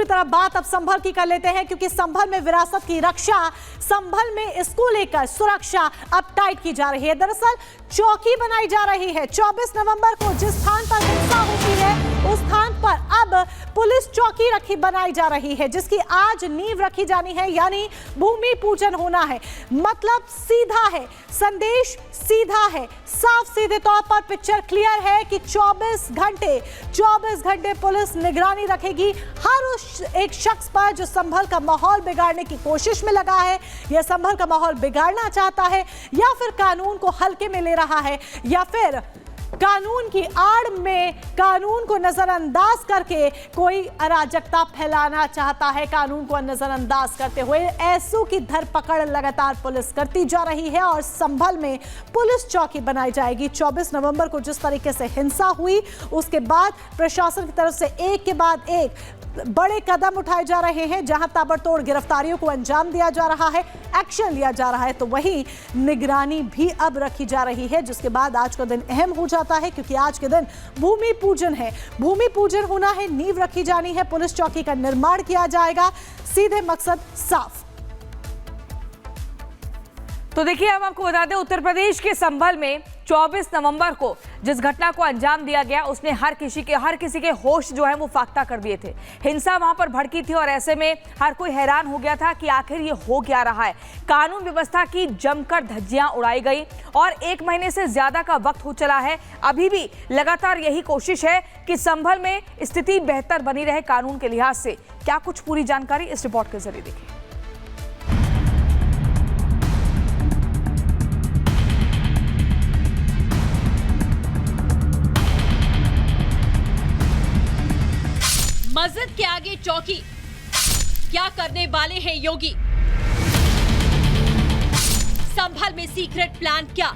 तरफ बात अब संभल की कर लेते हैं, क्योंकि संभल में विरासत की रक्षा, संभल में इसको लेकर सुरक्षा अब टाइट की जा रही है। दरअसल चौकी बनाई जा रही है। 24 नवंबर को जिस स्थान पर हिंसा होती है उस स्थान पर अब पुलिस चौकी बनाई जा रही है, जिसकी आज नींव रखी जानी है, यानी भूमि पूजन होना है। मतलब सीधा है, संदेश सीधा है, साफ सीधे तौर पर पिक्चर क्लियर है कि 24 घंटे पुलिस निगरानी रखेगी हर उस एक शख्स पर जो संभल का माहौल बिगाड़ने की कोशिश में लगा है, या संभल का माहौल बिगाड़ना चाहता है, या फिर कानून को हल्के में ले रहा है, या फिर कानून की आड़ में कानून को नजरअंदाज करके कोई अराजकता फैलाना चाहता है। कानून को नजरअंदाज करते हुए ऐसों की धरपकड़ लगातार पुलिस करती जा रही है और संभल में पुलिस चौकी बनाई जाएगी। 24 नवंबर को जिस तरीके से हिंसा हुई उसके बाद प्रशासन की तरफ से एक के बाद एक बड़े कदम उठाए जा रहे हैं, जहां ताबड़तोड़ गिरफ्तारियों को अंजाम दिया जा रहा है, एक्शन लिया जा रहा है, तो वहीं निगरानी भी अब रखी जा रही है, जिसके बाद आज का दिन अहम हो जाता है, क्योंकि आज के दिन भूमि पूजन है। भूमि पूजन होना है, नींव रखी जानी है, पुलिस चौकी का निर्माण किया जाएगा। सीधे मकसद साफ। तो देखिए, हम आपको बता दें, उत्तर प्रदेश के संभल में 24 नवंबर को जिस घटना को अंजाम दिया गया उसने हर किसी के होश जो है वो फाख्ता कर दिए थे। हिंसा वहां पर भड़की थी और ऐसे में हर कोई हैरान हो गया था कि आखिर ये हो क्या रहा है। कानून व्यवस्था की जमकर धज्जियां उड़ाई गई और 1 महीने से ज्यादा का वक्त हो चला है। अभी भी लगातार यही कोशिश है कि संभल में स्थिति बेहतर बनी रहे कानून के लिहाज से। क्या कुछ पूरी जानकारी इस रिपोर्ट के जरिए देखिए। मस्जिद के आगे चौकी, क्या करने वाले हैं योगी? संभल में सीक्रेट प्लान क्या?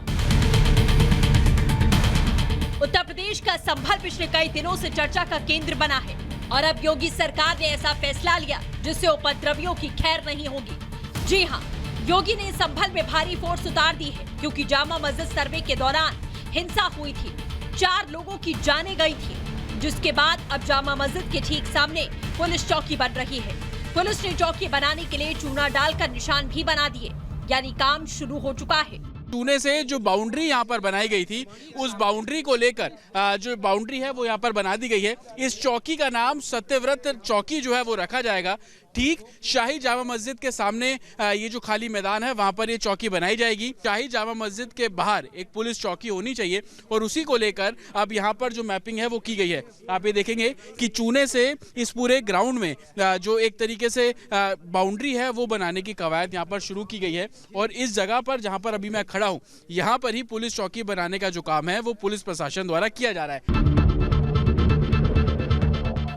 उत्तर प्रदेश का संभल पिछले कई दिनों से चर्चा का केंद्र बना है और अब योगी सरकार ने ऐसा फैसला लिया जिससे उपद्रवियों की खैर नहीं होगी। जी हां, योगी ने संभल में भारी फोर्स उतार दी है, क्योंकि जामा मस्जिद सर्वे के दौरान हिंसा हुई थी, 4 लोगों की जानें गई थी, जिसके बाद अब जामा मस्जिद के ठीक सामने पुलिस चौकी बन रही है। पुलिस ने चौकी बनाने के लिए चूना डालकर निशान भी बना दिए, यानी काम शुरू हो चुका है। चूने से जो बाउंड्री यहाँ पर बनाई गई थी उस बाउंड्री को लेकर जो बाउंड्री है वो यहाँ पर बना दी गई है। इस चौकी का नाम सत्यव्रत चौकी जो है वो रखा जाएगा। ठीक शाही जामा मस्जिद के सामने ये जो खाली मैदान है वहां पर ये चौकी बनाई जाएगी। शाही जामा मस्जिद के बाहर एक पुलिस चौकी होनी चाहिए और उसी को लेकर अब यहाँ पर जो मैपिंग है वो की गई है। आप ये देखेंगे कि चूने से इस पूरे ग्राउंड में जो एक तरीके से बाउंड्री है वो बनाने की कवायद यहाँ पर शुरू की गई है और इस जगह पर जहाँ पर अभी मैं खड़ा हूँ यहाँ पर ही पुलिस चौकी बनाने का जो काम है वो पुलिस प्रशासन द्वारा किया जा रहा है।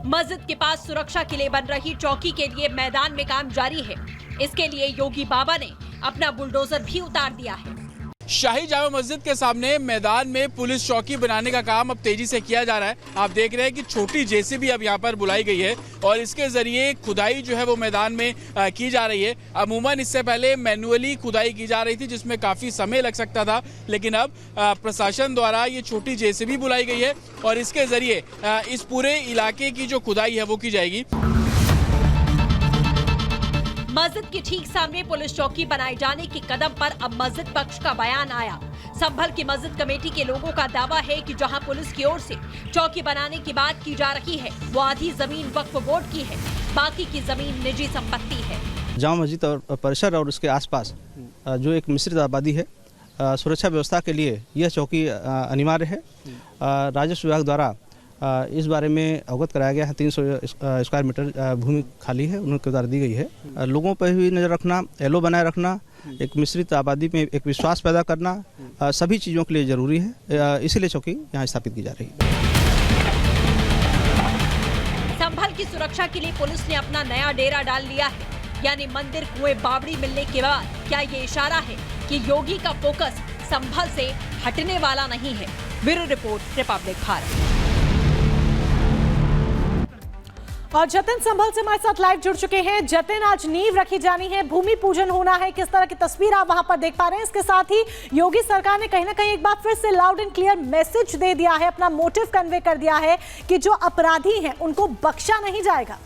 मस्जिद के पास सुरक्षा के लिए बन रही चौकी के लिए मैदान में काम जारी है। इसके लिए योगी बाबा ने अपना बुलडोजर भी उतार दिया है। शाही जामा मस्जिद के सामने मैदान में पुलिस चौकी बनाने का काम अब तेजी से किया जा रहा है। आप देख रहे हैं कि छोटी जेसीबी अब यहाँ पर बुलाई गई है और इसके जरिए खुदाई जो है वो मैदान में की जा रही है। अमूमन इससे पहले मैनुअली खुदाई की जा रही थी जिसमें काफी समय लग सकता था, लेकिन अब प्रशासन द्वारा ये छोटी जेसीबी बुलाई गई है और इसके जरिए इस पूरे इलाके की जो खुदाई है वो की जाएगी। मस्जिद के ठीक सामने पुलिस चौकी बनाए जाने के कदम पर अब मस्जिद पक्ष का बयान आया। संभल की मस्जिद कमेटी के लोगों का दावा है कि जहां पुलिस की ओर से चौकी बनाने की बात की जा रही है वो आधी जमीन वक्फ बोर्ड की है, बाकी की जमीन निजी संपत्ति है। जामा मस्जिद और परिसर और उसके आसपास जो एक मिश्रित आबादी है, सुरक्षा व्यवस्था के लिए यह चौकी अनिवार्य है। राजस्व विभाग द्वारा इस बारे में अवगत कराया गया है। 300 स्क्वायर मीटर भूमि खाली है, उनको उतार दी गई है। लोगों पर भी नज़र रखना, एलो बनाए रखना, एक मिश्रित आबादी में एक विश्वास पैदा करना सभी चीज़ों के लिए ज़रूरी है। इसीलिए चौकी यहाँ स्थापित की जा रही है। संभल की सुरक्षा के लिए पुलिस ने अपना नया डेरा डाल लिया है, यानी मंदिर कुएं बावड़ी मिलने के बाद क्या ये इशारा है कि योगी का फोकस संभल से हटने वाला नहीं है? Bureau report, Republic Bharat. और जतिन संभल से हमारे साथ लाइव जुड़ चुके हैं। जतिन, आज नींव रखी जानी है, भूमि पूजन होना है, किस तरह की तस्वीर आप वहां पर देख पा रहे हैं? इसके साथ ही योगी सरकार ने कहीं ना कहीं एक बार फिर से लाउड एंड क्लियर मैसेज दे दिया है, अपना मोटिव कन्वे कर दिया है कि जो अपराधी हैं उनको बख्शा नहीं जाएगा।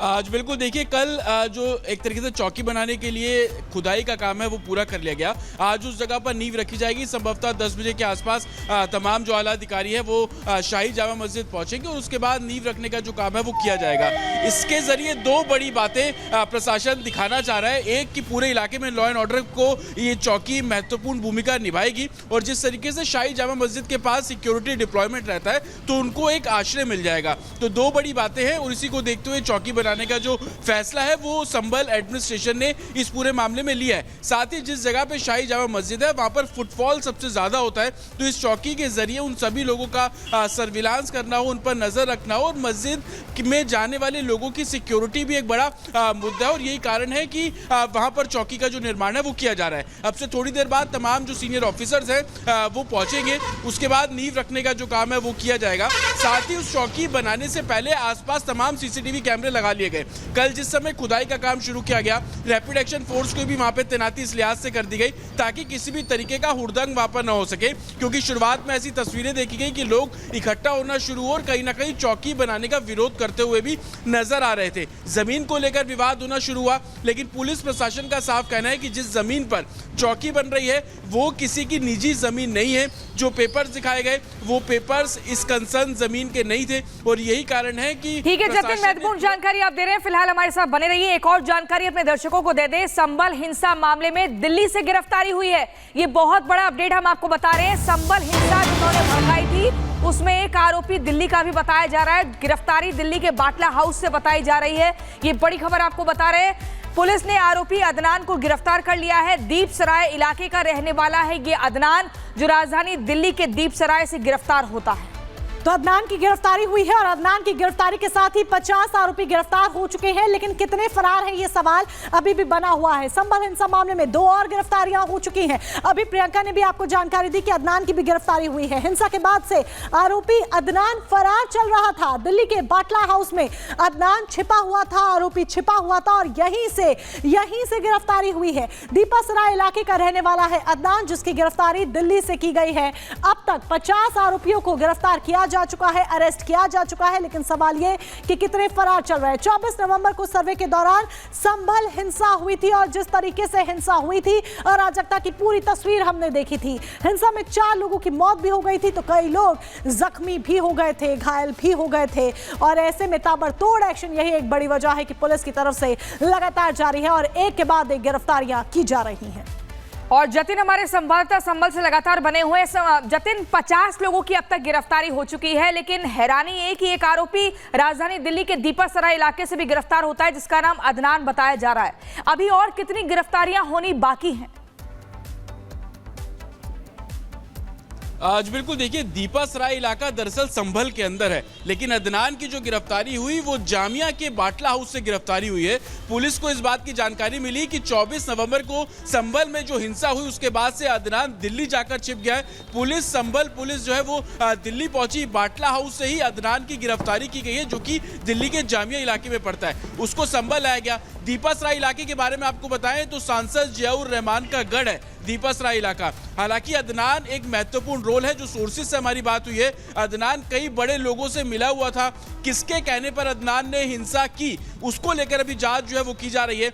आज बिल्कुल देखिए, कल जो एक तरीके से चौकी बनाने के लिए खुदाई का काम है वो पूरा कर लिया गया। आज उस जगह पर नींव रखी जाएगी। संभवतः 10 बजे के आसपास तमाम जो आला अधिकारी है वो शाही जामा मस्जिद पहुंचेंगे और उसके बाद नींव रखने का जो काम है वो किया जाएगा। इसके जरिए दो बड़ी बातें प्रशासन दिखाना चाह रहा है। एक कि पूरे इलाके में लॉ एंड ऑर्डर को ये चौकी महत्वपूर्ण भूमिका निभाएगी और जिस तरीके से शाही जामा मस्जिद के पास सिक्योरिटी डिप्लॉयमेंट रहता है तो उनको एक आश्रय मिल जाएगा। तो दो बड़ी बातें हैं और इसी को देखते हुए चौकी बनाने का जो फैसला है वो संभल एडमिनिस्ट्रेशन ने इस पूरे मामले में लिया है। साथ ही जिस जगह पे शाही जामा मस्जिद है वहां पर फुटफॉल सबसे ज्यादा होता है, तो इस चौकी के जरिए उन सभी लोगों का सर्विलांस करना हो, उन पर नजर रखना हो और मस्जिद में जाने वाले लोगों की सिक्योरिटी भी एक बड़ा मुद्दा है और यही कारण है कि वहां पर चौकी का जो निर्माण है वो किया जा रहा है। अब से थोड़ी देर बाद तमाम जो सीनियर ऑफिसर्स हैं वो पहुंचेंगे, उसके बाद नींव रखने का जो काम है वो किया जाएगा। साथ ही उस चौकी बनाने से पहले आसपास तमाम सीसीटीवी कैमरे लगा लिए गए। कल जिस समय खुदाई का काम शुरू किया गया, रैपिड एक्शन फोर्स को भी वहां पे तैनाती इस लिहाज से कर दी गई ताकि किसी भी तरीके का हुड़दंग वहां पर न हो सके, क्योंकि शुरुआत में ऐसी तस्वीरें देखी गई कि लोग इकट्ठा होना शुरू हुए और कहीं ना कहीं चौकी बनाने का विरोध करते हुए भी नजर आ रहे थे। जमीन को लेकर विवाद होना शुरू हुआ, लेकिन पुलिस प्रशासन का साफ कहना है कि जिस जमीन पर चौकी बन रही है वो किसी की निजी जमीन नहीं है। जो पेपर्स दिखाए गए वो पेपर्स इस कंसर्न जमीन के नहीं थे और यही कारण है कि ठीक है जतिन, महत्वपूर्ण जानकारी आप दे रहे हैं। फिलहाल हमारे साथ बने रहिए। एक और जानकारी अपने दर्शकों को दे दें। संभल हिंसा मामले में दिल्ली से गिरफ्तारी हुई है। ये बहुत बड़ा अपडेट हम आपको बता रहे हैं। संभल हिंसा जिन्होंने भड़काई थी उसमें एक आरोपी दिल्ली का भी बताया जा रहा है। गिरफ्तारी दिल्ली के बाटला हाउस से बताई जा रही है। ये बड़ी खबर आपको बता रहे हैं। पुलिस ने आरोपी अदनान को गिरफ्तार कर लिया है। दीप सराय इलाके का रहने वाला है ये अदनान, जो राजधानी दिल्ली के दीप सराय से गिरफ्तार होता है। तो अदनान की गिरफ्तारी हुई है और अदनान की गिरफ्तारी के साथ ही 50 आरोपी गिरफ्तार हो चुके हैं, लेकिन कितने फरार हैं ये सवाल अभी भी बना हुआ है। संभल हिंसा मामले में 2 और गिरफ्तारियां हो चुकी हैं। अभी प्रियंका ने भी आपको जानकारी दी कि अदनान की भी गिरफ्तारी हुई है। हिंसा के बाद से आरोपी अदनान फरार चल रहा था। दिल्ली के बाटला हाउस में अदनान छिपा हुआ था, आरोपी छिपा हुआ था और यहीं से गिरफ्तारी हुई है। दीपासराय इलाके का रहने वाला है अदनान, जिसकी गिरफ्तारी दिल्ली से की गई है। अब तक 50 आरोपियों को गिरफ्तार किया जा चुका है, अरेस्ट किया जा चुका है, लेकिन सवाल यह कि कितने फरार चल रहे हैं। 24 नवंबर को सर्वे के दौरान संभल हिंसा हुई थी और जिस तरीके से हिंसा हुई थी अराजकता की पूरी तस्वीर हमने देखी थी। हिंसा में 4 लोगों की मौत भी हो गई थी, तो कई लोग जख्मी भी हो गए थे, घायल भी हो गए थे और ऐसे में ताबड़तोड़ एक्शन, यही एक बड़ी वजह है कि पुलिस की तरफ से लगातार जारी है और एक के बाद एक गिरफ्तारियां की जा रही हैं। और जतिन हमारे संवाददाता संभल से लगातार बने हुए हैं। जतिन, 50 लोगों की अब तक गिरफ्तारी हो चुकी है, लेकिन हैरानी ये कि एक आरोपी राजधानी दिल्ली के दीपासराय इलाके से भी गिरफ्तार होता है, जिसका नाम अदनान बताया जा रहा है। अभी और कितनी गिरफ्तारियां होनी बाकी हैं? आज बिल्कुल देखिए, दीपासराय इलाका दरअसल संभल के अंदर है, लेकिन अदनान की जो गिरफ्तारी हुई वो जामिया के बाटला हाउस से गिरफ्तारी हुई है। पुलिस को इस बात की जानकारी मिली कि 24 नवंबर को संभल में जो हिंसा हुई उसके बाद से अदनान दिल्ली जाकर छिप गया है। संभल पुलिस जो है वो दिल्ली पहुंची। बाटला हाउस से ही अदनान की गिरफ्तारी की गई है, जो कि दिल्ली के जामिया इलाके में पड़ता है। उसको संभल लाया गया। दीपासराय इलाके के बारे में आपको बताएं तो सांसद जियाउर रहमान का गढ़ है दीपासराय इलाका। हालांकि अदनान एक महत्वपूर्ण रोल है। जो सोर्सेज से हमारी बात हुई है, अदनान कई बड़े लोगों से मिला हुआ था। किसके कहने पर अदनान ने हिंसा की उसको लेकर अभी जांच जो है वो की जा रही है।